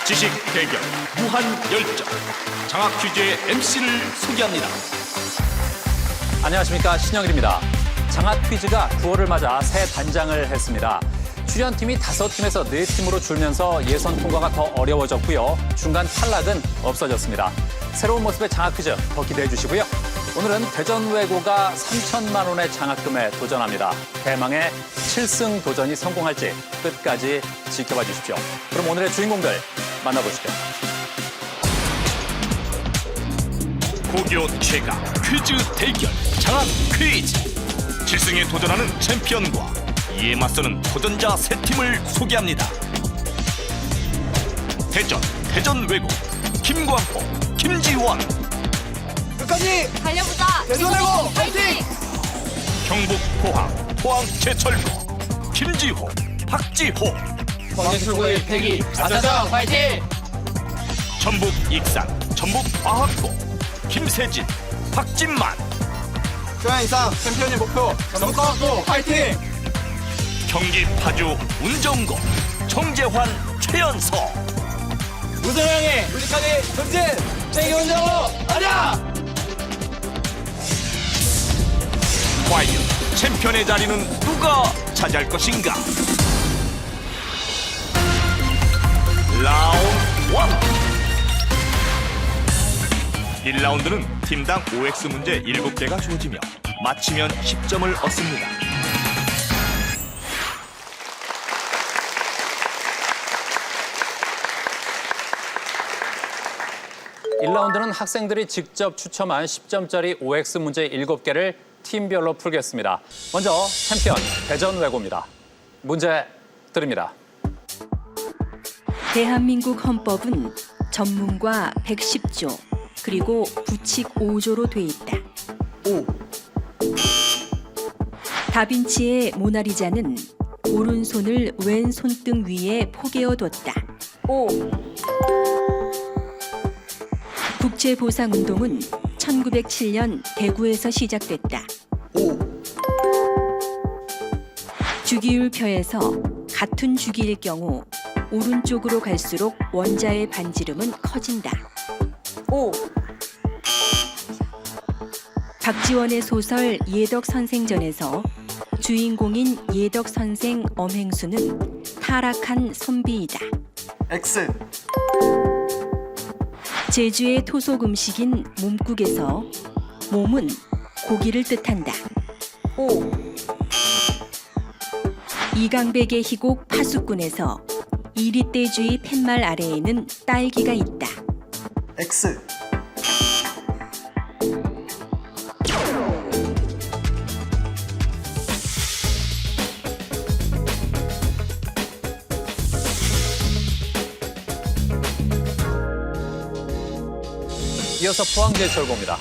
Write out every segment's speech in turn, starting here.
지식 대결 무한 열정 장학 퀴즈의 MC를 소개합니다. 안녕하십니까, 신영일입니다. 장학 퀴즈가 9월을 맞아 새 단장을 했습니다. 출연팀이 5팀에서 4팀으로 줄면서 예선 통과가 더 어려워졌고요. 중간 탈락은 없어졌습니다. 새로운 모습의 장학 퀴즈 더 기대해 주시고요. 오늘은 대전외고가 3천만 원의 장학금에 도전합니다. 대망의 7승 도전이 성공할지 끝까지 지켜봐 주십시오. 그럼 오늘의 주인공들 만나보시죠. 고교 최강 퀴즈 대결 장학 퀴즈 7승에 도전하는 챔피언과 이에 맞서는 도전자 3팀을 소개합니다. 대전외고 김광호, 김지원. 끝까지 달려보자. 대전외고 화이팅! 경북 포항 제철고 김지호, 박지호. 광해출고의 패기 아사장 화이팅! 전북 익산 전북과학고 김세진, 박진만. 교양 이상 챔피언의 목표 전북과학고 화이팅! 경기 파주 운정고 정재환, 최연서. 우정형의 우리까지 전진! 세계 운정호 가자! 과연 챔피언의 자리는 누가 차지할 것인가? 라운드 1. 1라운드는 팀당 OX 문제 7개가 주어지며 맞히면 10점을 얻습니다. 일 라운드는 학생들이 직접 추첨한 10점짜리 OX 문제 7개를 팀별로 풀겠습니다. 먼저 챔피언 대전외고입니다. 문제 드립니다. 대한민국 헌법은 전문과 110조 그리고 부칙 5조로 돼 있다. 오. 다빈치의 모나리자는 오른손을 왼 손등 위에 포개어뒀다. 오. 국제보상운동은 1907년 대구에서 시작됐다. 오. 주기율표에서 같은 주기일 경우 오른쪽으로 갈수록 원자의 반지름은 커진다. 오. 박지원의 소설 예덕선생전에서 주인공인 예덕선생 엄행수는 타락한 선비이다. X. 제주의 토속 음식인 몸국에서 몸은 고기를 뜻한다. 오. 이강백의 희곡 파수꾼에서 이리떼주의 팻말 아래에는 딸기가 있다. X. 이어서 포항제철고입니다.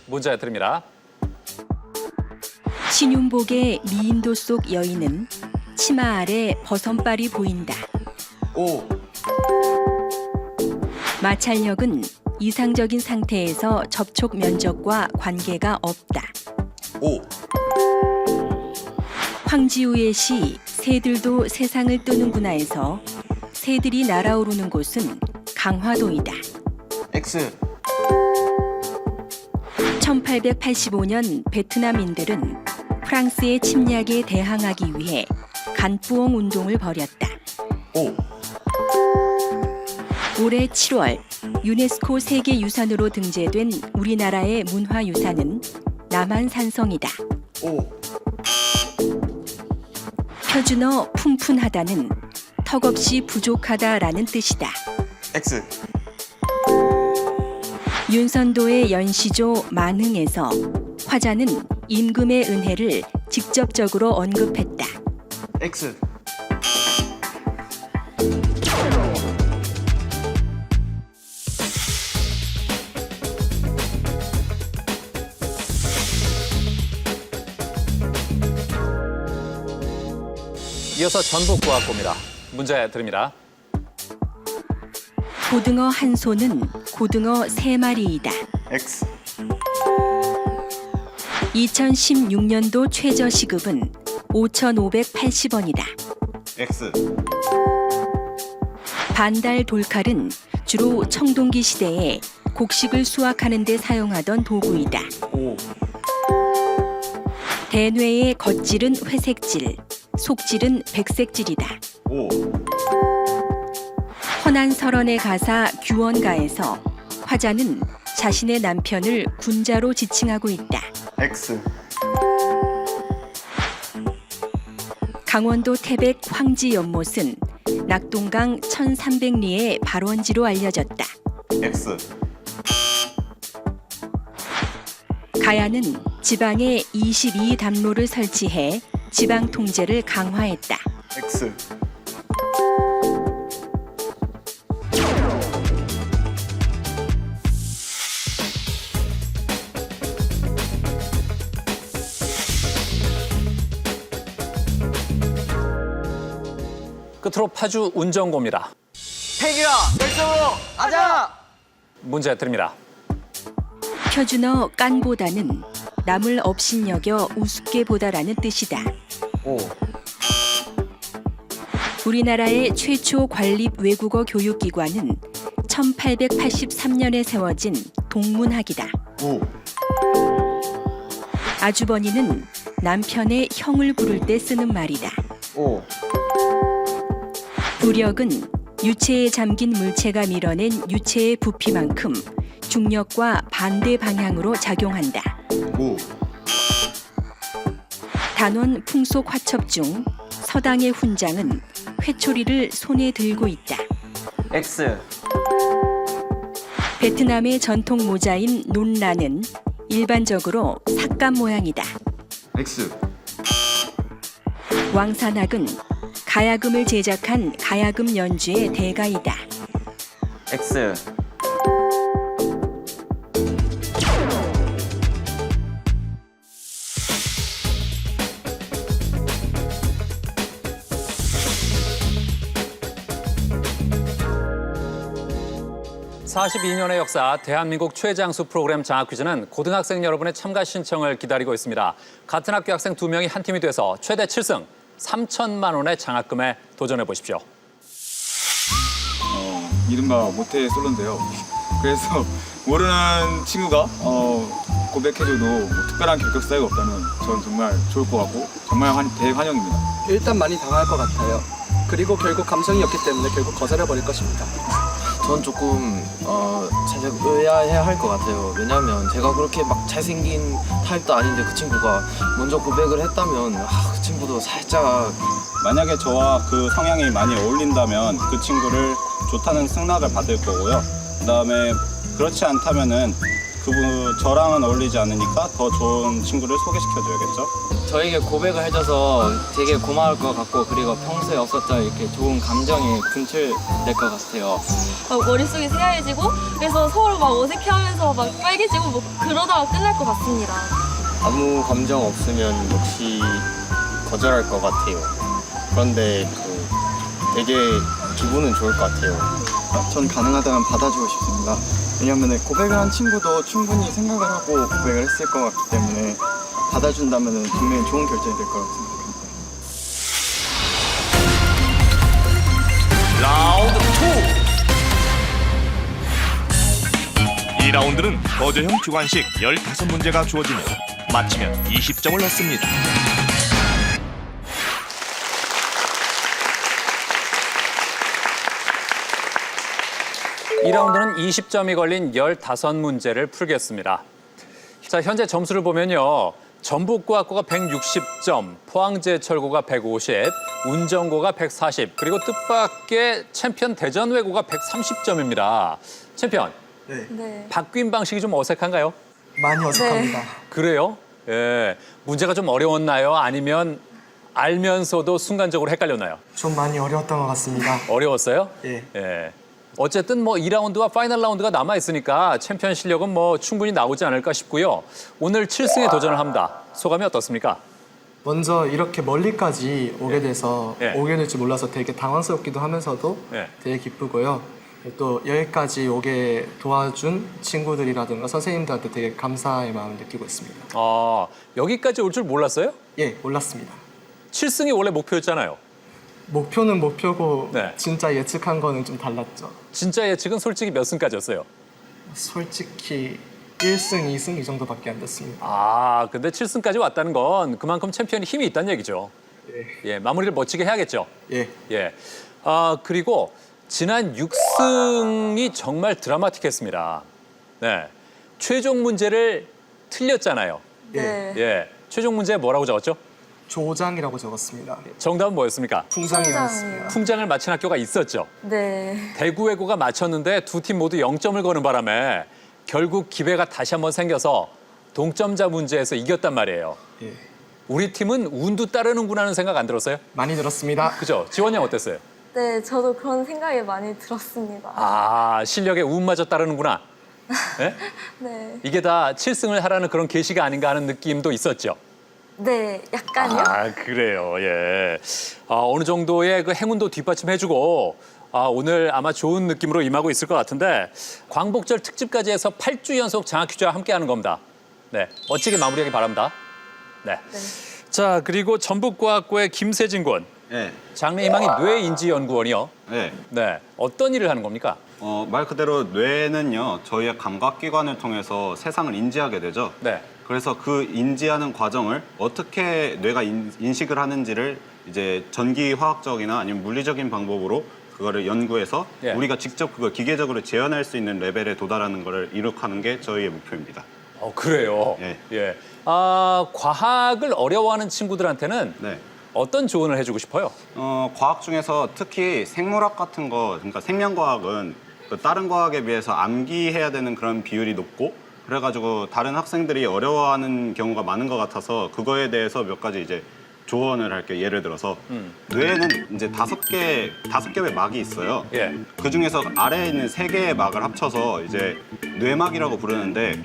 문제 드립니다. 신윤복의 미인도 속 여인은 치마 아래 버선발이 보인다. 오. 마찰력은 이상적인 상태에서 접촉 면적과 관계가 없다. 오. 황지우의 시 새들도 세상을 뜨는구나에서 새들이 날아오르는 곳은 강화도이다. X. 1885년 베트남인들은 프랑스의 침략에 대항하기 위해 간푸옹 운동을 벌였다. 오. 올해 7월 유네스코 세계유산으로 등재된 우리나라의 문화유산은 남한산성이다. 오. 표준어 풍푼하다는 턱없이 부족하다라는 뜻이다. X. 윤선도의 연시조 만흥에서 화자는 임금의 은혜를 직접적으로 언급했다. X. 이어서 전북과학고입니다. 문제 드립니다. 고등어 한 소는 고등어 3마리이다. X. 2016년도 최저시급은 5,580원이다. X. 반달 돌칼은 주로 청동기 시대에 곡식을 수확하는 데 사용하던 도구이다. 오. 대뇌의 겉질은 회색질, 속질은 백색질이다. 오. 허난설원의 가사 규원가에서 화자는 자신의 남편을 군자로 지칭하고 있다. X. 강원도 태백 황지 연못은 낙동강 1300리의 발원지로 알려졌다. X. 가야는 지방에 22담로를 설치해 지방 통제를 강화했다. X. 끝으로 파주 운정고입니다. 태규야, 결정으로 가자! 문제 드립니다. 표준어 깐보다는 남을 업신여겨 우습게 보다라는 뜻이다. 오. 우리나라의 최초 관립 외국어 교육기관은 1883년에 세워진 동문학이다. 오. 아주버니는 남편의 형을 부를 때 쓰는 말이다. 오. 부력은 유체에 잠긴 물체가 밀어낸 유체의 부피만큼 중력과 반대 방향으로 작용한다. 오. 단원 풍속 화첩 중 서당의 훈장은 회초리를 손에 들고 있다. X. 베트남의 전통 모자인 논라는 일반적으로 삭감 모양이다. X. 왕산악은 가야금을 제작한 가야금 연주의 대가이다. X. 사십이 년의 역사 대한민국 최장수 프로그램 장학 퀴즈는 고등학생 여러분의 참가 신청을 기다리고 있습니다. 같은 학교 학생 2명이 한 팀이 돼서 최대 7승 3천만 원의 장학금에 도전해 보십시오. 이른바 모태 솔로인데요. 그래서 모르는 친구가 고백해줘도 뭐 특별한 결격 사유가 없다면 저는 정말 좋을 것 같고 정말 대환영입니다. 일단 많이 당할 것 같아요. 그리고 결국 감성이었기 때문에 결국 거절해버릴 것입니다. 전 조금 살짝 의아해야 할 것 같아요. 왜냐하면 제가 그렇게 막 잘생긴 타입도 아닌데 그 친구가 먼저 고백을 했다면 그 친구도 살짝 만약에 저와 그 성향이 많이 어울린다면 그 친구를 좋다는 승낙을 받을 거고요. 그다음에 그렇지 않다면은 저랑은 어울리지 않으니까 더 좋은 친구를 소개시켜줘야겠죠. 저에게 고백을 해줘서 되게 고마울 것 같고 그리고 평소에 없었던 이렇게 좋은 감정이 분출될 것 같아요. 막 머릿속이 새하얘지고 그래서 서로 막 어색해하면서 막 빨개지고 뭐 그러다가 끝날 것 같습니다. 아무 감정 없으면 역시 거절할 것 같아요. 그런데 되게 기분은 좋을 것 같아요. 전 가능하다면 받아주고 싶습니다. 왜냐하면 고백을 한 친구도 충분히 생각을 하고 고백을 했을 것 같기 때문에 받아준다면 분명히 좋은 결정이 될 거라고 생각합니다. 라운드 2. 2라운드는 거저형 주관식 15문제가 주어지며 맞히면 20점을 얻습니다. 이 라운드는 20점이 걸린 15문제를 풀겠습니다. 자, 현재 점수를 보면요. 전북고학고가 160점, 포항제철고가 150, 운정고가 140, 그리고 뜻밖의 챔피언 대전외고가 130점입니다. 챔피언, 네. 바뀐 방식이 좀 어색한가요? 많이 어색합니다. 그래요? 예. 문제가 좀 어려웠나요? 아니면 알면서도 순간적으로 헷갈렸나요? 좀 많이 어려웠던 것 같습니다. 어려웠어요? 예. 예. 어쨌든 뭐 2라운드와 파이널 라운드가 남아 있으니까 챔피언 실력은 뭐 충분히 나오지 않을까 싶고요. 오늘 7승에 도전을 합니다. 소감이 어떻습니까? 먼저 이렇게 멀리까지 오게 돼서 예. 오게 될 줄 몰라서 되게 당황스럽기도 하면서도 예. 되게 기쁘고요. 또 여기까지 오게 도와준 친구들이라든가 선생님들한테 되게 감사의 마음을 느끼고 있습니다. 여기까지 올 줄 몰랐어요? 예, 몰랐습니다. 7승이 원래 목표였잖아요. 목표는 목표고 네. 진짜 예측한 거는 좀 달랐죠. 진짜 예측은 솔직히 몇 승까지였어요? 솔직히 1승, 2승 이 정도밖에 안 됐습니다. 아, 근데 7승까지 왔다는 건 그만큼 챔피언이 힘이 있다는 얘기죠. 예, 마무리를 멋지게 해야겠죠. 예. 예. 그리고 지난 6승이 정말 드라마틱했습니다. 네. 최종 문제를 틀렸잖아요. 네. 예. 최종 문제 뭐라고 적었죠? 조장이라고 적었습니다. 정답은 뭐였습니까? 풍장이었습니다. 풍장을 맞힌 학교가 있었죠. 네. 대구외고가 맞췄는데 두 팀 모두 0점을 거는 바람에 결국 기회가 다시 한번 생겨서 동점자 문제에서 이겼단 말이에요. 예. 우리 팀은 운도 따르는구나 하는 생각 안 들었어요? 많이 들었습니다. 그죠? 지원 양 어땠어요? 네, 저도 그런 생각이 많이 들었습니다. 아, 실력에 운마저 따르는구나. 네? 네. 이게 다 7승을 하라는 그런 계시가 아닌가 하는 느낌도 있었죠. 네, 약간요? 아, 그래요. 예. 어느 정도의 그 행운도 뒷받침해주고 오늘 아마 좋은 느낌으로 임하고 있을 것 같은데 광복절 특집까지 해서 8주 연속 장학 퀴즈와 함께하는 겁니다. 네, 멋지게 마무리하기 바랍니다. 네. 자, 그리고 전북과학고의 김세진 군. 네. 장래희망이 뇌인지연구원이요. 네. 네, 어떤 일을 하는 겁니까? 말 그대로 뇌는요, 저희의 감각기관을 통해서 세상을 인지하게 되죠. 네. 그래서 그 인지하는 과정을 어떻게 뇌가 인식을 하는지를 이제 전기화학적이나 아니면 물리적인 방법으로 그거를 연구해서 예. 우리가 직접 그걸 기계적으로 재현할 수 있는 레벨에 도달하는 거를 이룩하는 게 저희의 목표입니다. 그래요. 예. 예. 과학을 어려워하는 친구들한테는 네. 어떤 조언을 해주고 싶어요? 과학 중에서 특히 생물학 같은 거, 그러니까 생명과학은 그 다른 과학에 비해서 암기해야 되는 그런 비율이 높고 그래가지고 다른 학생들이 어려워하는 경우가 많은 것 같아서 그거에 대해서 몇 가지 이제 조언을 할게요. 예를 들어서 뇌에는 이제 다섯 개의 막이 있어요. 예. 그 중에서 아래에 있는 3개의 막을 합쳐서 이제 뇌막이라고 부르는데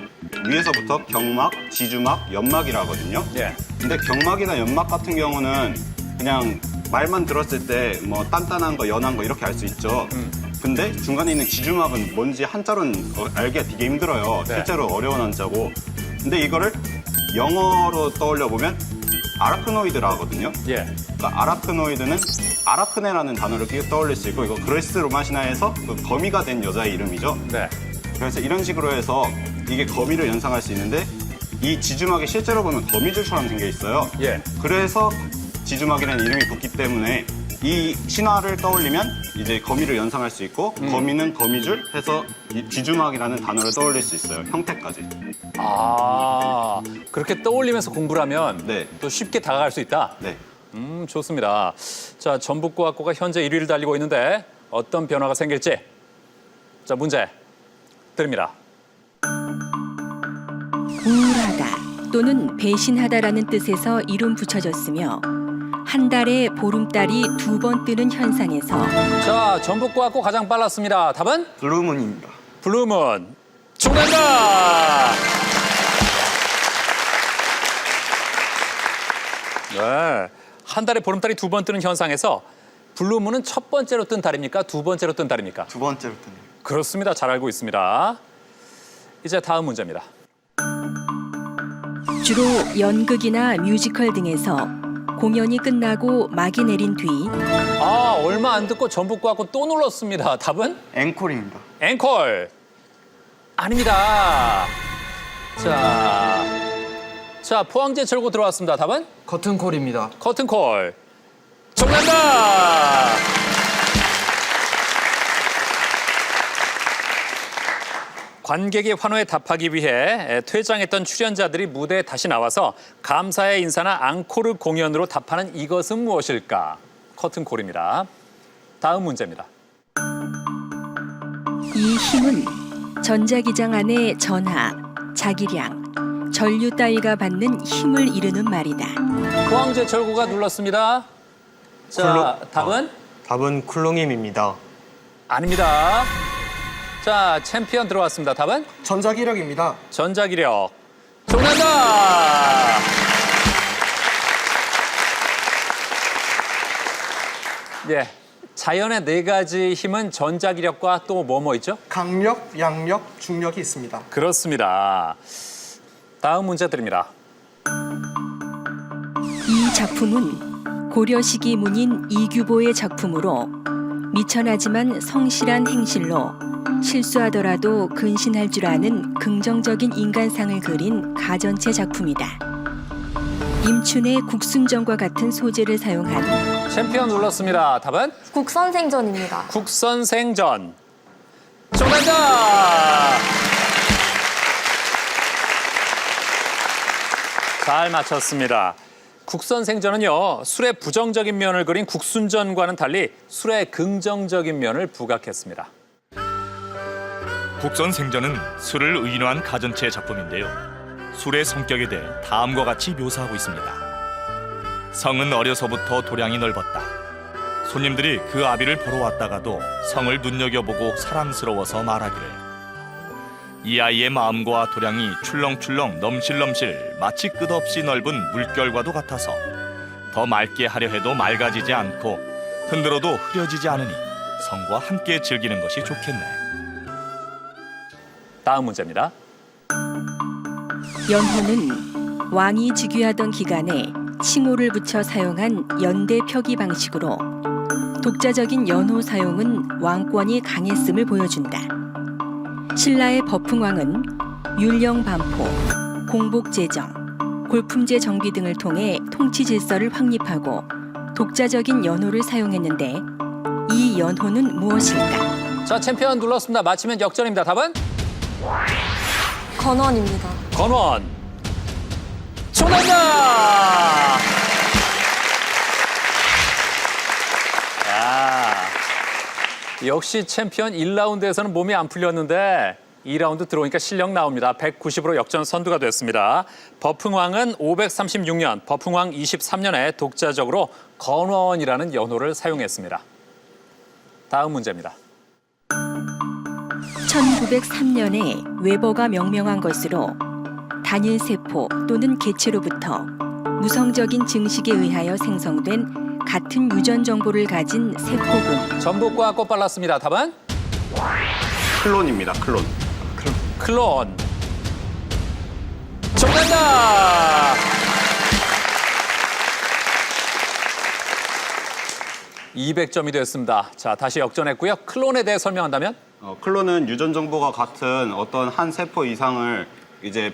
위에서부터 경막, 지주막, 연막이라 하거든요. 예. 근데 경막이나 연막 같은 경우는 그냥 말만 들었을 때 뭐 단단한 거, 연한 거 이렇게 알 수 있죠. 근데 중간에 있는 지주막은 뭔지 한자로는 알기가 되게 힘들어요. 네. 실제로 어려운 한자고. 근데 이거를 영어로 떠올려 보면 아라크노이드라 하거든요. 예. 그러니까 아라크노이드는 아라크네라는 단어를 떠올릴 수 있고 이거 그레스 로마시나에서 그 거미가 된 여자의 이름이죠. 네. 그래서 이런 식으로 해서 이게 거미를 연상할 수 있는데 이 지주막이 실제로 보면 거미줄처럼 생겨 있어요. 예. 그래서 지주막이라는 이름이 붙기 때문에 이 신화를 떠올리면 이제 거미를 연상할 수 있고 거미는 거미줄 해서 이 지주막이라는 단어를 떠올릴 수 있어요. 형태까지. 그렇게 떠올리면서 공부를 하면 네. 또 쉽게 다가갈 수 있다? 네. 좋습니다. 자, 전북과학고가 현재 1위를 달리고 있는데 어떤 변화가 생길지. 자, 문제 드립니다. 우울하다 또는 배신하다라는 뜻에서 이름 붙여졌으며 한 달에 보름달이 2번 뜨는 현상에서 자, 전북과학고 가장 빨랐습니다. 답은? 블루문입니다. 블루문. 정답입니다. 네. 한 달에 보름달이 2번 뜨는 현상에서 블루문은 첫 번째로 뜬 달입니까? 두 번째로 뜬 달입니까? 두 번째로 뜨네요. 그렇습니다. 잘 알고 있습니다. 이제 다음 문제입니다. 주로 연극이나 뮤지컬 등에서 공연이 끝나고 막이 내린 뒤 얼마 안 듣고 전북과학고 또 눌렀습니다. 답은? 앵콜입니다. 앵콜. 아닙니다. 자, 포항제 철고 들어왔습니다. 답은? 커튼콜입니다. 커튼콜. 정답입니다. 관객의 환호에 답하기 위해 퇴장했던 출연자들이 무대에 다시 나와서 감사의 인사나 앙코르 공연으로 답하는 이것은 무엇일까? 커튼콜입니다. 다음 문제입니다. 이 힘은 전자기장 안의 전하, 자기량, 전류 따위가 받는 힘을 이르는 말이다. 포항제철구가 눌렀습니다. 자, 답은? 답은 쿨롱임입니다. 아닙니다. 자, 챔피언 들어왔습니다. 답은? 전자기력입니다. 전자기력. 정답입니다. 예, 자연의 4가지 힘은 전자기력과 또 뭐 있죠? 강력, 양력, 중력이 있습니다. 그렇습니다. 다음 문제 드립니다. 이 작품은 고려 시기 문인 이규보의 작품으로 미천하지만 성실한 행실로 실수하더라도 근신할 줄 아는 긍정적인 인간상을 그린 가전체 작품이다. 임춘의 국순전과 같은 소재를 사용한 챔피언 눌렀습니다. 답은 국선생전입니다. 국선생전. 정답! 잘 맞췄습니다. 국선생전은요, 술의 부정적인 면을 그린 국순전과는 달리 술의 긍정적인 면을 부각했습니다. 국선생전은 술을 의인화한 가전체 작품인데요. 술의 성격에 대해 다음과 같이 묘사하고 있습니다. 성은 어려서부터 도량이 넓었다. 손님들이 그 아비를 보러 왔다가도 성을 눈여겨보고 사랑스러워서 말하기를 이 아이의 마음과 도량이 출렁출렁 넘실넘실 마치 끝없이 넓은 물결과도 같아서 더 맑게 하려 해도 맑아지지 않고 흔들어도 흐려지지 않으니 성과 함께 즐기는 것이 좋겠네. 다음 문제입니다. 연호는 왕이 즉위하던 기간에 칭호를 붙여 사용한 연대 표기 방식으로 독자적인 연호 사용은 왕권이 강했음을 보여준다. 신라의 버풍왕은 율령 반포, 공복 제정, 골품제 정비 등을 통해 통치 질서를 확립하고 독자적인 연호를 사용했는데 이 연호는 무엇일까? 자, 챔피언 눌렀습니다. 맞히면 역전입니다. 답은 건원입니다. 건원. 정답입니다! 야, 역시 챔피언 1라운드에서는 몸이 안 풀렸는데 2라운드 들어오니까 실력 나옵니다. 190으로 역전 선두가 됐습니다. 버풍왕은 536년, 버풍왕 23년에 독자적으로 건원이라는 연호를 사용했습니다. 다음 문제입니다. 1903년에 웨버가 명명한 것으로 단일 세포 또는 개체로부터 무성적인 증식에 의하여 생성된 같은 유전 정보를 가진 세포군. 전북과 꽃발랐습니다. 답은 클론입니다. 클론. 클론. 정답! 200점이 됐습니다. 자, 다시 역전했고요. 클론에 대해 설명한다면? 클론은 유전 정보가 같은 어떤 한 세포 이상을 이제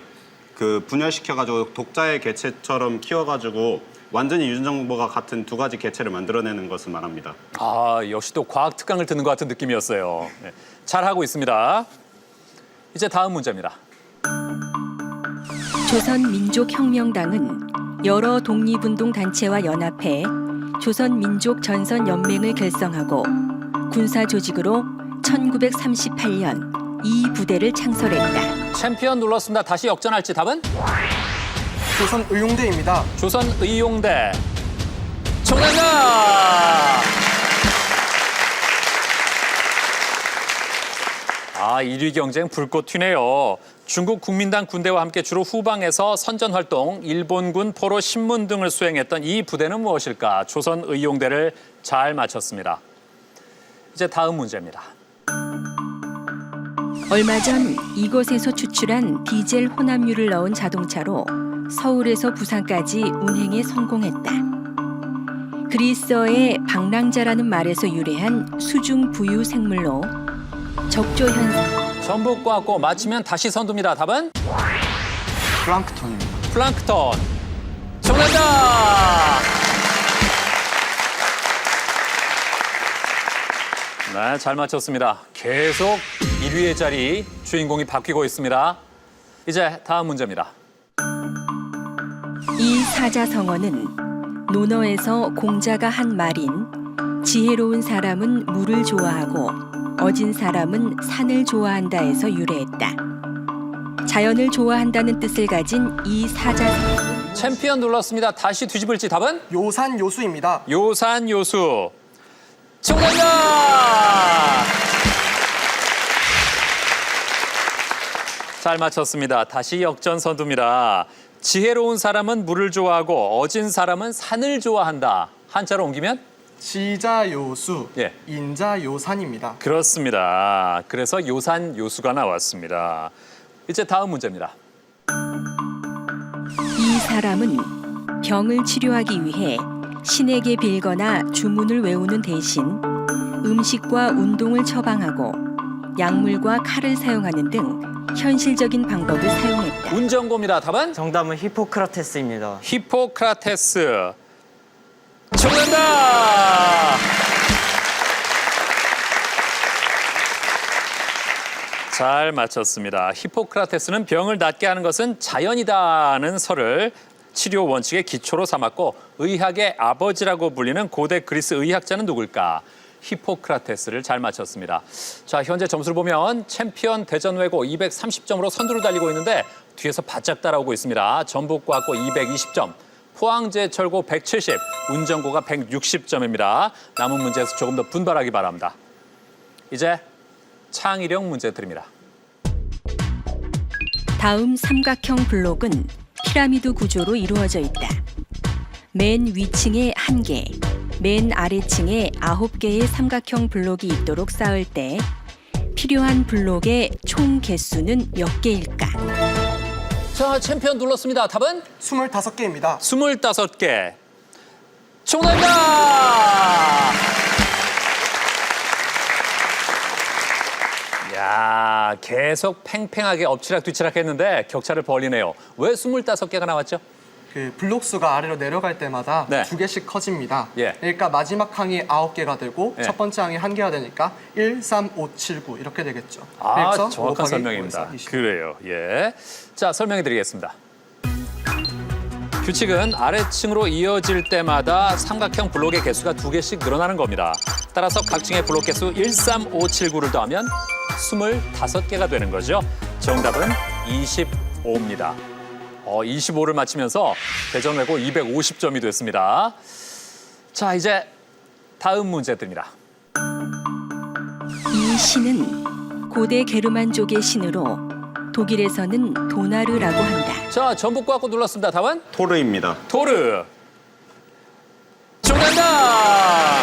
그 분열시켜가지고 독자의 개체처럼 키워가지고 완전히 유전 정보가 같은 두 가지 개체를 만들어내는 것을 말합니다. 아, 역시 또 과학 특강을 듣는 것 같은 느낌이었어요. 네, 잘하고 있습니다. 이제 다음 문제입니다. 조선민족혁명당은 여러 독립운동 단체와 연합해 조선민족전선연맹을 결성하고 군사조직으로 1938년 이 부대를 창설했다. 챔피언 눌렀습니다. 다시 역전할지 답은? 조선의용대입니다. 조선의용대. 정답입니다! 아, 1위 경쟁 불꽃 튀네요. 중국 국민당 군대와 함께 주로 후방에서 선전활동, 일본군 포로 신문 등을 수행했던 이 부대는 무엇일까? 조선의용대를 잘 맞췄습니다. 이제 다음 문제입니다. 얼마 전 이곳에서 추출한 디젤 혼합유를 넣은 자동차로 서울에서 부산까지 운행에 성공했다. 그리스어의 방랑자라는 말에서 유래한 수중 부유 생물로 적조 현상. 전북과 고 맞히면 다시 선두입니다. 답은? 플랑크톤입니다. 플랑크톤. 정답입니다! 네, 잘 맞췄습니다. 계속 1위의 자리 주인공이 바뀌고 있습니다. 이제 다음 문제입니다. 이 사자성어는 논어에서 공자가 한 말인 지혜로운 사람은 물을 좋아하고 어진 사람은 산을 좋아한다에서 유래했다. 자연을 좋아한다는 뜻을 가진 이 사자성어는 챔피언 눌렀습니다. 다시 뒤집을지 답은? 요산요수입니다. 요산요수. 정답입니다! 잘 맞췄습니다. 다시 역전 선두입니다. 지혜로운 사람은 물을 좋아하고 어진 사람은 산을 좋아한다. 한자로 옮기면? 지자요수, 예. 인자요산입니다. 그렇습니다. 그래서 요산요수가 나왔습니다. 이제 다음 문제입니다. 이 사람은 병을 치료하기 위해 신에게 빌거나 주문을 외우는 대신 음식과 운동을 처방하고 약물과 칼을 사용하는 등 현실적인 방법을 사용했다. 운전고입니다. 답은 정답은 히포크라테스입니다. 히포크라테스. 정답! 잘 맞췄습니다. 히포크라테스는 병을 낫게 하는 것은 자연이다는 설을 치료 원칙의 기초로 삼았고 의학의 아버지라고 불리는 고대 그리스 의학자는 누굴까? 히포크라테스를 잘 맞췄습니다. 자, 현재 점수를 보면 챔피언 대전외고 230점으로 선두를 달리고 있는데 뒤에서 바짝 따라오고 있습니다. 전북과학고 220점, 포항제철고 170, 운전고가 160점입니다. 남은 문제에서 조금 더 분발하기 바랍니다. 이제 창의력 문제 드립니다. 다음 삼각형 블록은 피라미드 구조로 이루어져 있다. 맨 위층에 1개, 맨 아래층에 9개의 삼각형 블록이 있도록 쌓을 때 필요한 블록의 총 개수는 몇 개일까? 자, 챔피언 눌렀습니다. 답은 25개입니다. 25개. 정답입니다! 야, 계속 팽팽하게 엎치락뒤치락 했는데 격차를 벌리네요. 왜 25개가 나왔죠? 그 블록 수가 아래로 내려갈 때마다 네. 2개씩 커집니다. 예. 그러니까 마지막 항이 9개가 되고 예. 첫 번째 항이 1개가 되니까 1, 3, 5, 7, 9 이렇게 되겠죠. 아, 그래서 정확한 5 설명입니다. 9에서 20. 그래요. 예. 자, 설명해 드리겠습니다. 규칙은 아래층으로 이어질 때마다 삼각형 블록의 개수가 2개씩 늘어나는 겁니다. 따라서 각 층의 블록 개수 1, 3, 5, 7, 9를 더하면 25개가 되는 거죠. 정답은 25입니다. 25를 맞히면서 대전외고 250점이 됐습니다. 자, 이제 다음 문제 드립니다. 이 신은 고대 게르만족의 신으로 독일에서는 도나르라고 한다. 자, 전북과학고 눌렀습니다. 답은 토르입니다. 토르. 정답입니다.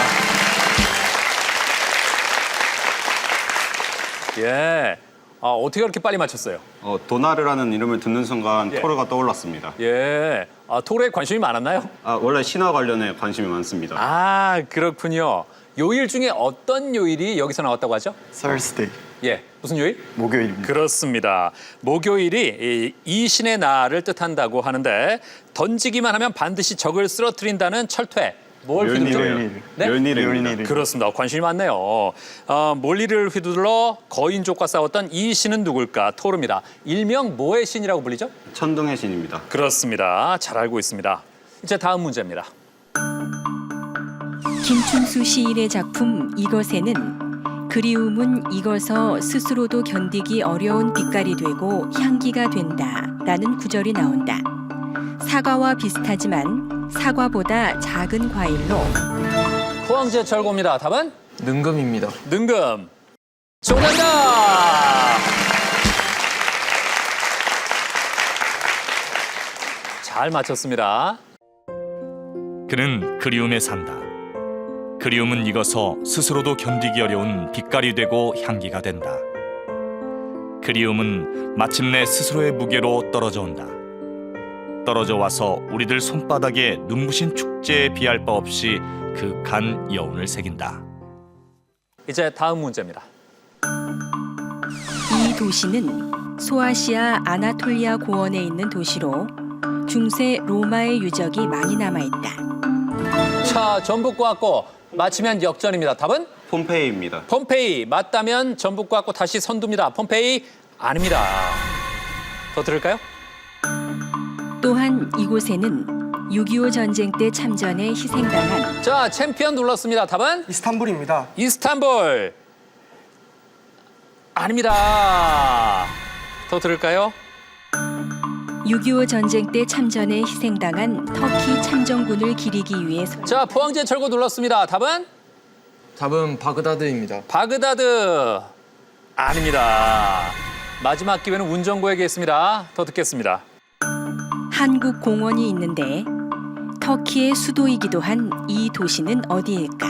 예. 어떻게 그렇게 빨리 맞췄어요? 도나르라는 이름을 듣는 순간 예. 토르가 떠올랐습니다. 예. 토르에 관심이 많았나요? 원래 신화 관련에 관심이 많습니다. 아, 그렇군요. 요일 중에 어떤 요일이 여기서 나왔다고 하죠? Thursday. 예. 무슨 요일? 목요일입니다. 그렇습니다. 목요일이 이 신의 날을 뜻한다고 하는데 던지기만 하면 반드시 적을 쓰러뜨린다는 철퇴. 뭘 휘두르죠? 멸니를. 네? 멸니르입니다. 그렇습니다. 관심이 많네요. 몰리를 휘두르러 거인족과 싸웠던 이 신은 누굴까? 토르입니다. 일명 뭐의 신이라고 불리죠? 천둥의 신입니다. 그렇습니다. 잘 알고 있습니다. 이제 다음 문제입니다. 김충수 시인의 작품 이것에는 그리움은 익어서 스스로도 견디기 어려운 빛깔이 되고 향기가 된다라는 구절이 나온다. 사과와 비슷하지만 사과보다 작은 과일로 포항제철고입니다. 답은? 능금입니다. 능금. 정답입니다. 잘 맞췄습니다. 그는 그리움에 산다. 그리움은 익어서 스스로도 견디기 어려운 빛깔이 되고 향기가 된다. 그리움은 마침내 스스로의 무게로 떨어져 온다. 떨어져 와서 우리들 손바닥에 눈부신 축제에 비할 바 없이 극한 여운을 새긴다. 이제 다음 문제입니다. 이 도시는 소아시아 아나톨리아 고원에 있는 도시로 중세 로마의 유적이 많이 남아있다. 자, 전북과학고 맞히면 역전입니다. 답은? 폼페이입니다. 폼페이. 맞다면 전북과학고 다시 선두입니다. 폼페이 아닙니다. 더 들을까요? 또한 이곳에는 6.25 전쟁 때 참전에 희생당한 자, 챔피언 눌렀습니다. 답은? 이스탄불입니다. 이스탄불. 아닙니다. 더 들을까요? 6.25 전쟁 때 참전에 희생당한 터키 참전군을 기리기 위해서 자, 포항제철고 눌렀습니다. 답은? 답은 바그다드입니다. 바그다드. 아닙니다. 마지막 기회는 운전고에게 있습니다. 더 듣겠습니다. 한국 공원이 있는데 터키의 수도이기도 한 이 도시는 어디일까?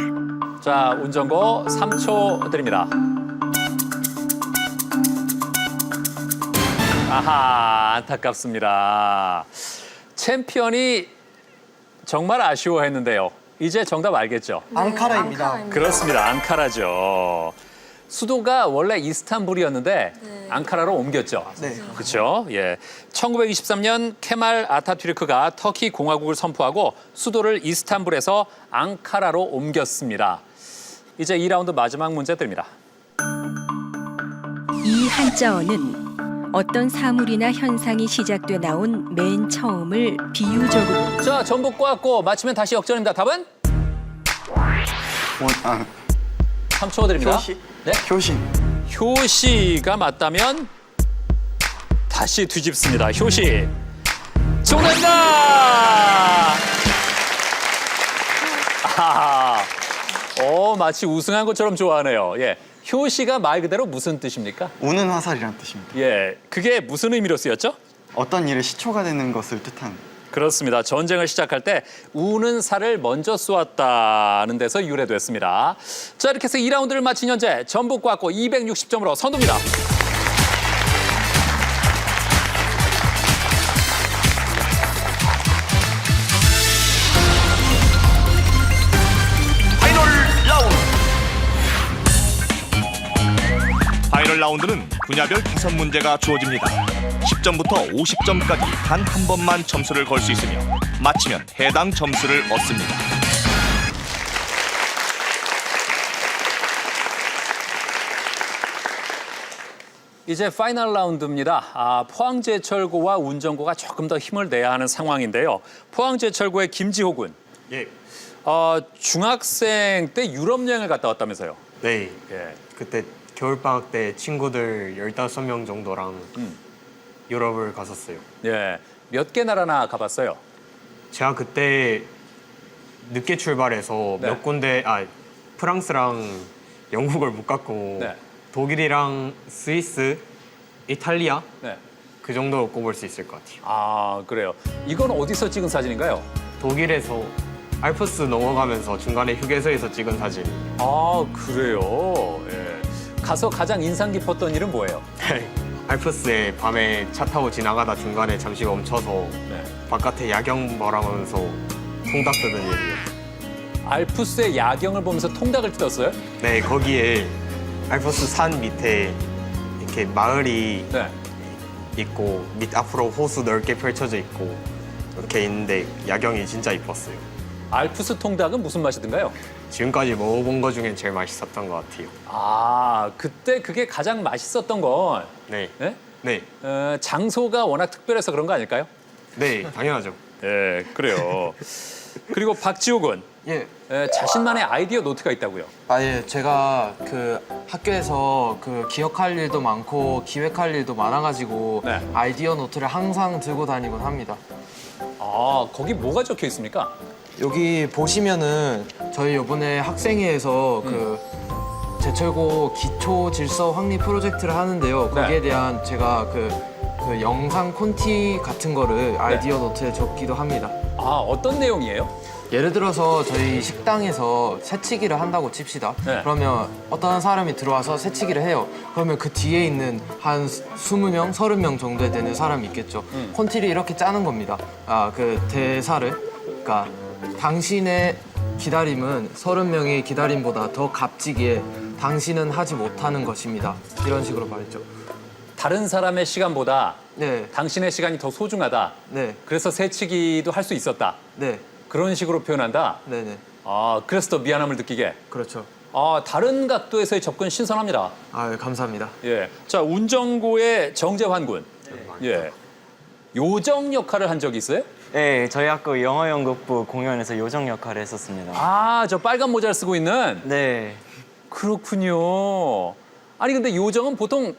자, 운전고 3초 드립니다. 아하, 안타깝습니다. 챔피언이 정말 아쉬워했는데요. 이제 정답 알겠죠? 앙카라입니다. 앙카라입니다. 그렇습니다. 앙카라죠. 수도가 원래 이스탄불이었는데 앙카라로 옮겼죠. 네. 그렇죠. 예. 1923년 케말 아타투르크가 터키 공화국을 선포하고 수도를 이스탄불에서 앙카라로 옮겼습니다. 이제 2라운드 마지막 문제 드립니다. 이 한자어는 어떤 사물이나 현상이 시작돼 나온 맨 처음을 비유적으로 자, 전부 꽂았고 맞히면 다시 역전입니다. 답은? 3초 드립니다. 효시? 네? 효신. 효시가 맞다면 다시 뒤집습니다. 효시. 정답입니다! 아하. 마치 우승한 것처럼 좋아하네요. 예. 효시가 말 그대로 무슨 뜻입니까? 우는 화살이란 뜻입니다. 예. 그게 무슨 의미로 쓰였죠? 어떤 일의 시초가 되는 것을 뜻하는. 그렇습니다. 전쟁을 시작할 때 우는 살을 먼저 쏘았다는 데서 유래됐습니다. 자, 이렇게 해서 2라운드를 마친 현재 전북 꽉고 260점으로 선두입니다. 파이널 라운드는 분야별 5문제가 주어집니다. 10점부터 50점까지 단 한 번만 점수를 걸 수 있으며 맞히면 해당 점수를 얻습니다. 이제 파이널 라운드입니다. 포항제철고와 운정고가 조금 더 힘을 내야 하는 상황인데요. 포항제철고의 김지호 군. 예. 중학생 때 유럽 여행을 갔다 왔다면서요. 네. 예. 그때 겨울방학 때 친구들 15명 정도랑 유럽을 갔었어요. 예. 몇 개 나라나 가봤어요? 제가 그때 늦게 출발해서 네. 몇 군데, 프랑스랑 영국을 못 갔고 네. 독일이랑 스위스, 이탈리아 네. 그 정도 꼽을 수 있을 것 같아요. 아, 그래요. 이건 어디서 찍은 사진인가요? 독일에서 알프스 넘어가면서 중간에 휴게소에서 찍은 사진. 아, 그래요. 예. 가서 가장 인상 깊었던 일은 뭐예요? 알프스에 밤에 차 타고 지나가다 중간에 잠시 멈춰서 네. 바깥에 야경 보라면서 통닭 뜨던 일이에요. 알프스의 야경을 보면서 통닭을 뜯었어요? 네, 거기에 알프스 산 밑에 이렇게 마을이 네. 있고 밑 앞으로 호수 넓게 펼쳐져 있고 이렇게 있는데 야경이 진짜 이뻤어요. 알프스 통닭은 무슨 맛이든가요? 지금까지 먹어본 것 중엔 제일 맛있었던 것 같아요. 아, 그때 그게 가장 맛있었던 건 네, 예? 네, 장소가 워낙 특별해서 그런 거 아닐까요? 네, 당연하죠. 예, 그래요. 그리고 박지호 군, 예. 자신만의 아이디어 노트가 있다고요. 예. 제가 그 학교에서 그 기억할 일도 많고 기획할 일도 많아가지고 네. 아이디어 노트를 항상 들고 다니곤 합니다. 거기 뭐가 적혀 있습니까? 여기 보시면은 저희 이번에 학생회에서 그 제철고 기초 질서 확립 프로젝트를 하는데요. 거기에 대한 제가 그 영상 콘티 같은 거를 아이디어 노트에 적기도 합니다. 어떤 내용이에요? 예를 들어서 저희 식당에서 새치기를 한다고 칩시다. 네. 그러면 어떤 사람이 들어와서 새치기를 해요. 그러면 그 뒤에 있는 한 20명, 30명 정도 되는 사람이 있겠죠. 콘티를 이렇게 짜는 겁니다. 그 대사를. 그러니까 당신의 기다림은 30명의 기다림보다 더 값지기에 당신은 하지 못하는 것입니다. 이런 식으로 말했죠. 다른 사람의 시간보다 네, 당신의 시간이 더 소중하다. 네, 그래서 새치기도 할 수 있었다. 네, 그런 식으로 표현한다. 네, 네. 그래서 더 미안함을 느끼게. 그렇죠. 다른 각도에서의 접근 신선합니다. 감사합니다. 예. 자, 운정고의 정재환 군. 예. 요정 역할을 한 적이 있어요? 네, 저희 학교 영어연극부 공연에서 요정 역할을 했었습니다. 저 빨간 모자를 쓰고 있는? 네, 그렇군요. 아니, 근데 요정은 보통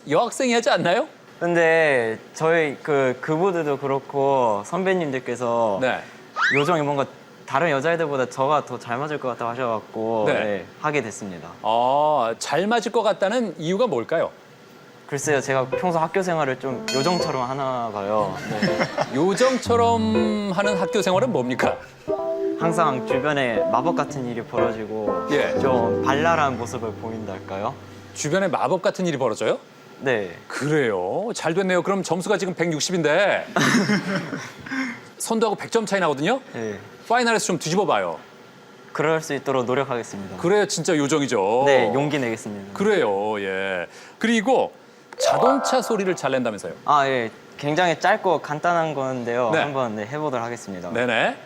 여학생이 하지 않나요? 근데 저희 그분들도 그렇고 선배님들께서 네. 요정이 뭔가 다른 여자애들보다 저가 더 잘 맞을 것 같다고 하셔갖고 네. 네, 하게 됐습니다. 잘 맞을 것 같다는 이유가 뭘까요? 글쎄요, 제가 평소 학교 생활을 좀 요정처럼 하나 봐요. 네. 요정처럼 하는 학교 생활은 뭡니까? 항상 주변에 마법 같은 일이 벌어지고 예. 좀 발랄한 모습을 보인달까요? 주변에 마법 같은 일이 벌어져요? 네. 그래요. 잘 됐네요. 그럼 점수가 지금 160인데 선두하고 100점 차이 나거든요. 네. 파이널에서 좀 뒤집어 봐요. 그럴 수 있도록 노력하겠습니다. 그래야 진짜 요정이죠. 네, 용기 내겠습니다. 그래요. 예. 그리고 자동차 소리를 잘 낸다면서요. 아, 예. 굉장히 짧고 간단한 건데요. 네. 한번 해보도록 하겠습니다. 네네.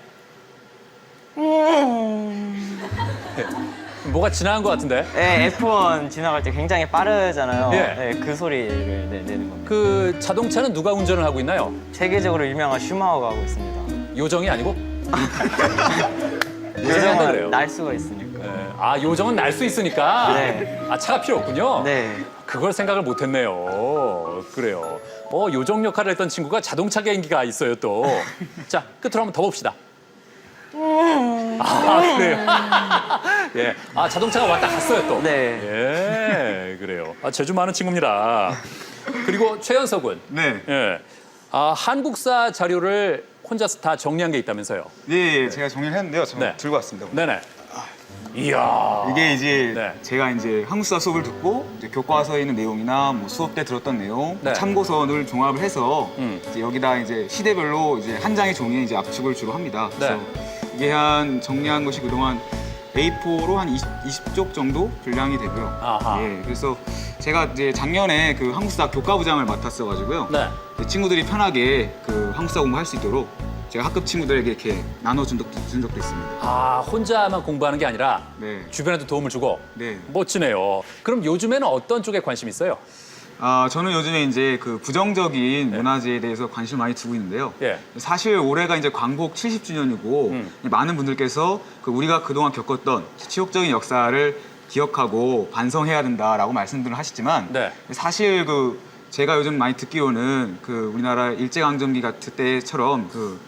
뭐가 지나간 것 같은데? 네, F1 지나갈 때 굉장히 빠르잖아요. 예. 네, 그 소리를 내는 겁니다. 그 자동차는 누가 운전을 하고 있나요? 세계적으로 유명한 슈마허가 하고 있습니다. 요정이 아니고? 요정이 한다 그래요. 요즘은 날 수가 있으니까. 네. 아, 요정은 날 수 있으니까. 네. 아, 차가 필요 없군요. 네. 그걸 생각을 못했네요. 그래요. 요정 역할을 했던 친구가 자동차 개인기가 있어요, 또. 자, 끝으로 한번 더 봅시다. 아, 그래요. 예. 아, 자동차가 왔다 갔어요, 또. 네. 예, 그래요. 아, 재주 많은 친구입니다. 그리고 최연석 군. 네. 예. 아, 한국사 자료를 혼자서 다 정리한 게 있다면서요. 네, 제가 정리를 했는데요. 저 네. 들고 왔습니다. 네네. 이야. 이게 이제 네. 제가 이제 한국사 수업을 듣고 이제 교과서에 있는 내용이나 뭐 수업 때 들었던 내용, 네. 참고서를 종합을 해서 음. 이제 여기다 이제 시대별로 이제 한 장의 종이에 이제 압축을 주로 합니다. 그래서 네. 이게 한 정리한 것이 그동안 A4로 한 20쪽 정도 분량이 되고요. 아하. 예, 그래서 제가 이제 작년에 그 한국사 교과부장을 맡았어가지고요. 네. 친구들이 편하게 그 한국사 공부할 수 있도록 제가 학급 친구들에게 이렇게 나눠준 적도 있습니다. 아, 혼자만 공부하는 게 아니라 네. 주변에도 도움을 주고. 네. 멋지네요. 그럼 요즘에는 어떤 쪽에 관심이 있어요? 저는 요즘에 이제 그 부정적인 문화재에 대해서 관심을 많이 두고 있는데요. 예. 사실 올해가 이제 광복 70주년이고 많은 분들께서 그 우리가 그동안 겪었던 치욕적인 역사를 기억하고 반성해야 된다라고 말씀들을 하시지만 네. 사실 그 제가 요즘 많이 듣기로는 그 우리나라 일제강점기 같은 때처럼 그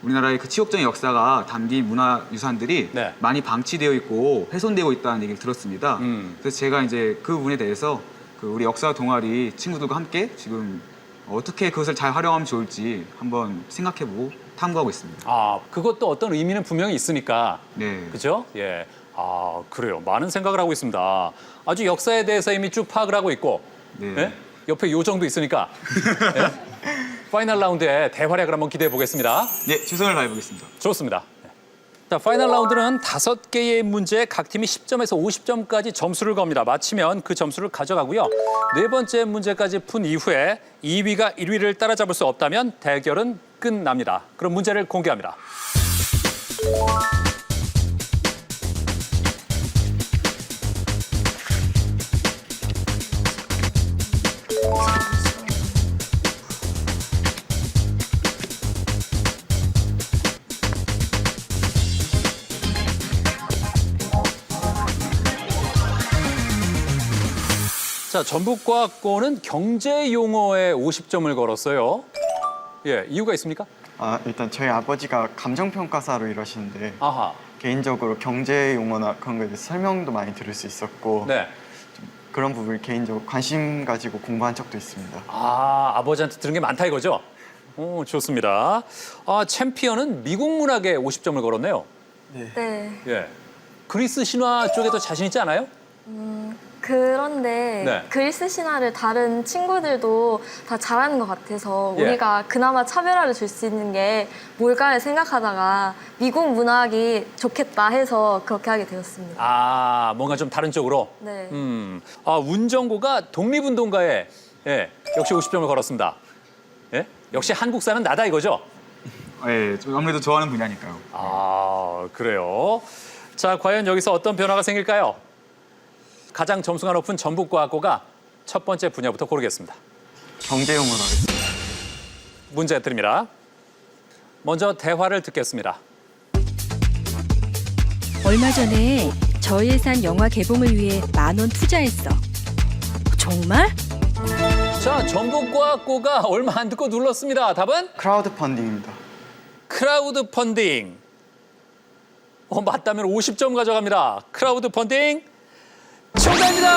우리나라의 그 치욕적인 역사가 담긴 문화유산들이 네. 많이 방치되어 있고 훼손되고 있다는 얘기를 들었습니다. 그래서 제가 이제 그 부분에 대해서 그 우리 역사 동아리 친구들과 함께 지금 어떻게 그것을 잘 활용하면 좋을지 한번 생각해보고 탐구하고 있습니다. 아, 그것도 어떤 의미는 분명히 있으니까. 네. 그죠? 예. 아, 그래요. 많은 생각을 하고 있습니다. 아주 역사에 대해서 이미 쭉 파악을 하고 있고. 네. 예? 옆에 요정도 있으니까. 예? 파이널 라운드의 대활약을 한번 기대해 보겠습니다. 네, 최선을 다해보겠습니다. 좋습니다. 자, 파이널 라운드는 5개의 문제에 각 팀이 10점에서 50점까지 점수를 겁니다. 맞히면 그 점수를 가져가고요. 4번째 문제까지 푼 이후에 2위가 1위를 따라잡을 수 없다면 대결은 끝납니다. 그럼 문제를 공개합니다. 자, 전북과학고는 경제 용어에 50점을 걸었어요. 예, 이유가 있습니까? 일단 저희 아버지가 감정평가사로 일하시는데 아하. 개인적으로 경제 용어나 그런 거에 대해서 설명도 많이 들을 수 있었고 네. 그런 부분을 개인적으로 관심 가지고 공부한 적도 있습니다. 아, 아버지한테 들은 게 많다 이거죠? 오, 좋습니다. 아, 챔피언은 미국 문학에 50점을 걸었네요. 네. 예. 그리스 신화 쪽에도 자신 있지 않아요? 그런데 네. 그리스 신화를 다른 친구들도 다 잘하는 것 같아서 예. 우리가 그나마 차별화를 줄 수 있는 게 뭘까를 생각하다가 미국 문학이 좋겠다 해서 그렇게 하게 되었습니다. 아, 뭔가 좀 다른 쪽으로? 네. 아, 운정고가 독립운동가에 예, 역시 50점을 걸었습니다. 예? 역시 한국사는 나다 이거죠? 네, 아무래도 좋아하는 분야니까요. 아, 그래요. 자, 과연 여기서 어떤 변화가 생길까요? 가장 점수가 높은 전북과학고가 첫 번째 분야부터 고르겠습니다. 경제 용어로 하겠습니다. 문제 드립니다. 먼저 대화를 듣겠습니다. 얼마 전에 저예산 영화 개봉을 위해 10,000원 투자했어. 정말? 자, 전북과학고가 얼마 안 듣고 눌렀습니다. 답은? 크라우드 펀딩입니다. 크라우드 펀딩. 맞다면 50점 가져갑니다. 크라우드 펀딩 정답입니다.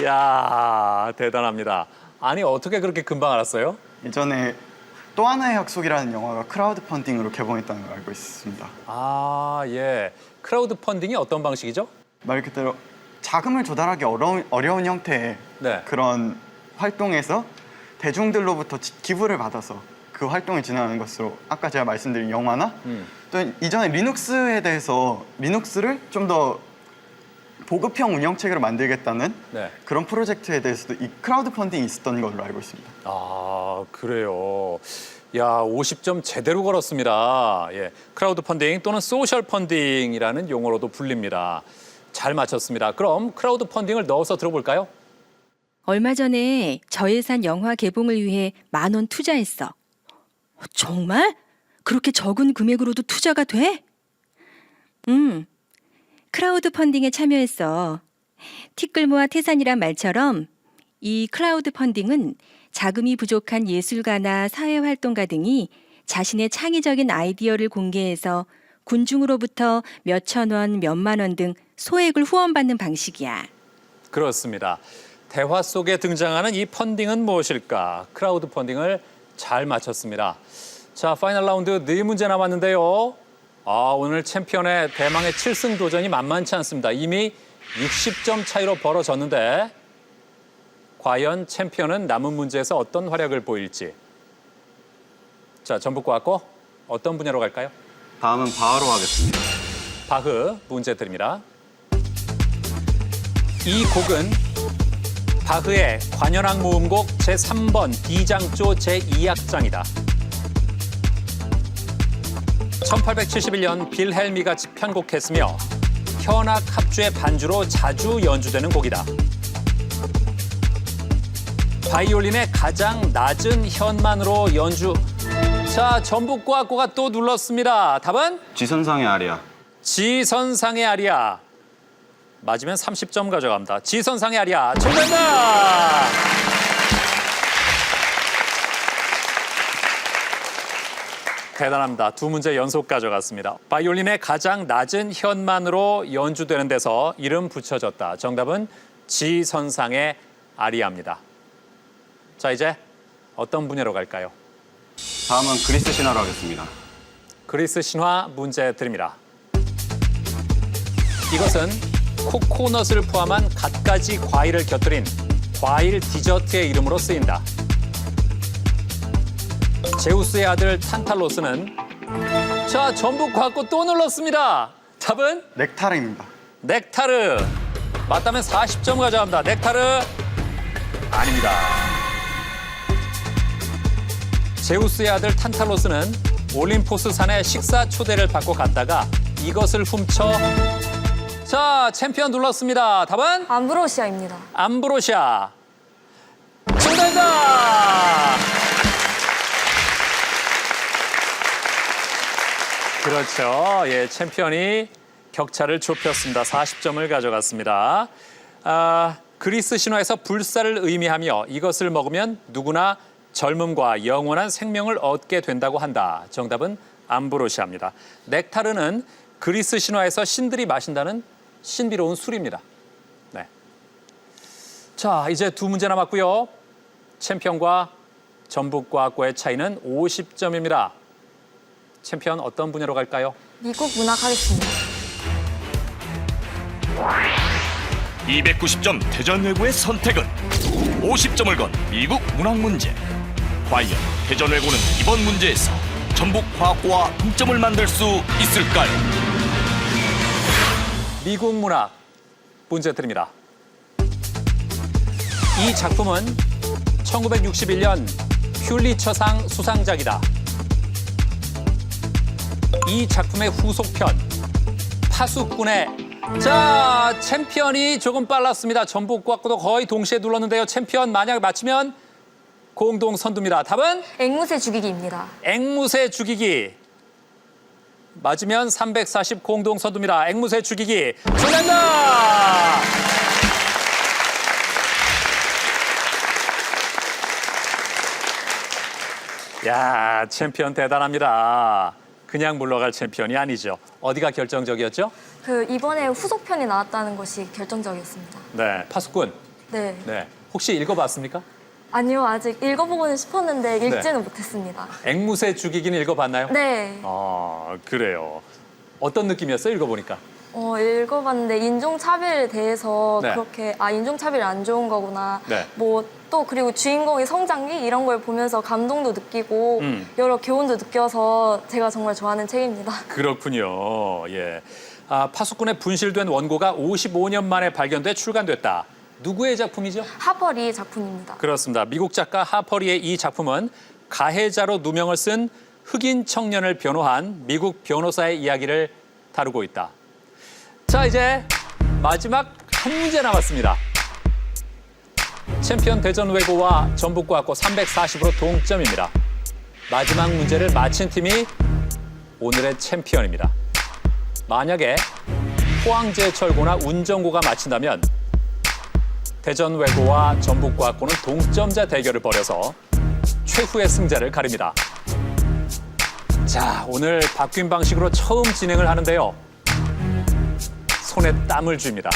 이야, 대단합니다. 아니, 어떻게 그렇게 금방 알았어요? 예전에 또 하나의 약속이라는 영화가 크라우드 펀딩으로 개봉했다는 걸 알고 있습니다. 아, 예. 크라우드 펀딩이 어떤 방식이죠? 말 그대로 자금을 조달하기 어려운 형태의 네. 그런 활동에서 대중들로부터 기부를 받아서 그 활동을 진행하는 것으로 아까 제가 말씀드린 영화나 또 이전에 리눅스에 대해서 리눅스를 좀 더 보급형 운영체계로 만들겠다는 네. 그런 프로젝트에 대해서도 이 크라우드 펀딩이 있었던 걸로 알고 있습니다. 아, 그래요. 야, 50점 제대로 걸었습니다. 예. 크라우드 펀딩 또는 소셜 펀딩이라는 용어로도 불립니다. 잘 맞췄습니다. 그럼 크라우드 펀딩을 넣어서 들어볼까요? 얼마 전에 저예산 영화 개봉을 위해 10,000원 투자했어. 정말? 그렇게 적은 금액으로도 투자가 돼? 크라우드 펀딩에 참여했어. 티끌모아 태산이란 말처럼 이 크라우드 펀딩은 자금이 부족한 예술가나 사회활동가 등이 자신의 창의적인 아이디어를 공개해서 군중으로부터 몇천 원, 몇만 원 등 소액을 후원받는 방식이야. 그렇습니다. 대화 속에 등장하는 이 펀딩은 무엇일까? 크라우드 펀딩을 잘 맞췄습니다. 자, 파이널 라운드 4문제 남았는데요. 오늘 챔피언의 대망의 7승 도전이 만만치 않습니다. 이미 60점 차이로 벌어졌는데 과연 챔피언은 남은 문제에서 어떤 활약을 보일지. 자, 전북과학고 어떤 분야로 갈까요? 다음은 바하로 하겠습니다. 바흐 문제 드립니다. 이 곡은 바흐의 관현악 모음곡 제3번 D장조 제2악장이다. 1871년 빌헬미가 편곡했으며 현악 합주의 반주로 자주 연주되는 곡이다. 바이올린의 가장 낮은 현만으로 연주. 자, 전북과학고가 또 눌렀습니다. 답은? 지선상의 아리아. 지선상의 아리아. 맞으면 30점 가져갑니다. 지선상의 아리아. 정답입니다. 대단합니다. 2문제 연속 가져갔습니다. 바이올린의 가장 낮은 현만으로 연주되는 데서 이름 붙여졌다. 정답은 지선상의 아리아입니다. 자, 이제 어떤 분야로 갈까요? 다음은 그리스 신화로 하겠습니다. 그리스 신화 문제 드립니다. 이것은 코코넛을 포함한 갖가지 과일을 곁들인 과일 디저트의 이름으로 쓰인다. 제우스의 아들 탄탈로스는 자, 전북과학고 또 눌렀습니다. 답은? 넥타르입니다. 넥타르. 맞다면 40점 가져갑니다. 넥타르 아닙니다. 제우스의 아들 탄탈로스는 올림포스 산에 식사 초대를 받고 갔다가 이것을 훔쳐 자, 챔피언 눌렀습니다. 답은? 암브로시아입니다. 암브로시아. 정답입니다. 그렇죠. 예, 챔피언이 격차를 좁혔습니다. 40점을 가져갔습니다. 그리스 신화에서 불사를 의미하며 이것을 먹으면 누구나 젊음과 영원한 생명을 얻게 된다고 한다. 정답은 암브로시아입니다. 넥타르는 그리스 신화에서 신들이 마신다는 신비로운 술입니다. 네. 자, 이제 2문제 남았고요. 챔피언과 전북과학고의 차이는 50점입니다. 챔피언 어떤 분야로 갈까요? 미국 문학 하겠습니다. 290점 대전외고의 선택은 50점을 건 미국 문학 문제. 과연 대전외고는 이번 문제에서 전북과학고와 동점을 만들 수 있을까요? 미국 문학 문제 드립니다. 이 작품은 1961년 퓰리처상 수상작이다. 이 작품의 후속편 파수꾼의 자, 챔피언이 조금 빨랐습니다. 전북과학고도 거의 동시에 눌렀는데요. 챔피언 만약 맞히면 공동 선두입니다. 답은? 앵무새 죽이기입니다. 앵무새 죽이기. 맞으면 340 공동 선두입니다. 앵무새 죽이기. 정답입니다. 야, 챔피언 대단합니다. 그냥 물러갈 챔피언이 아니죠. 어디가 결정적이었죠? 이번에 후속편이 나왔다는 것이 결정적이었습니다. 네, 파수꾼. 네. 네, 혹시 읽어봤습니까? 아니요, 아직 읽어보고는 싶었는데 읽지는 못했습니다. 앵무새 죽이기는 읽어봤나요? 네. 그래요. 어떤 느낌이었어요, 읽어보니까? 읽어봤는데 인종차별에 대해서 네. 그렇게 인종차별이 안 좋은 거구나. 네. 뭐 또 그리고 주인공의 성장기 이런 걸 보면서 감동도 느끼고 여러 교훈도 느껴서 제가 정말 좋아하는 책입니다. 그렇군요. 예. 파수꾼의 분실된 원고가 55년 만에 발견돼 출간됐다. 누구의 작품이죠? 하퍼리 작품입니다. 그렇습니다. 미국 작가 하퍼리의 이 작품은 가해자로 누명을 쓴 흑인 청년을 변호한 미국 변호사의 이야기를 다루고 있다. 자, 이제 마지막 한 문제 남았습니다. 챔피언 대전외고와 전북과학고 340으로 동점입니다. 마지막 문제를 맞힌 팀이 오늘의 챔피언입니다. 만약에 포항제철고나 운정고가 맞힌다면 대전외고와 전북과학고는 동점자 대결을 벌여서 최후의 승자를 가립니다. 자, 오늘 바뀐 방식으로 처음 진행을 하는데요. 손에 땀을 줍니다.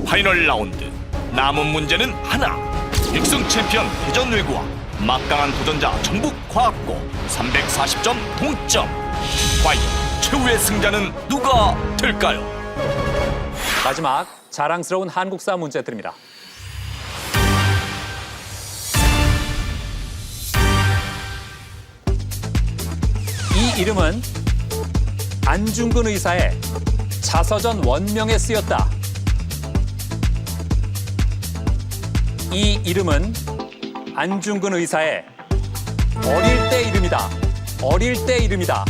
파이널 라운드 남은 문제는 하나. 6승 챔피언 대전외고와 막강한 도전자 전북과학고 340점 동점. 과연 최후의 승자는 누가 될까요? 마지막 자랑스러운 한국사 문제 드립니다. 이 이름은 안중근 의사의 자서전 원명에 쓰였다. 이 이름은 안중근 의사의 어릴 때 이름이다. 어릴 때 이름이다.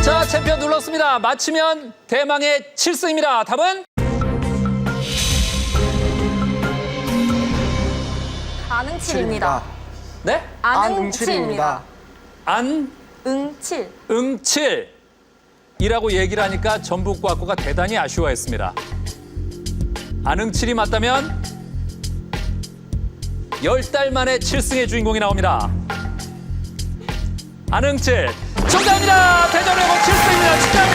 자, 챔피언 눌렀습니다. 맞히면 대망의 7승입니다. 답은? 안응칠입니다. 네? 안응칠입니다. 응칠. 응칠이라고 얘기를 하니까 전북과학고가 대단히 아쉬워했습니다. 안응칠이 맞다면 10달 만에 7승의 주인공이 나옵니다. 안응칠 정답입니다. 대전외고 7승입니다. 축하합니다.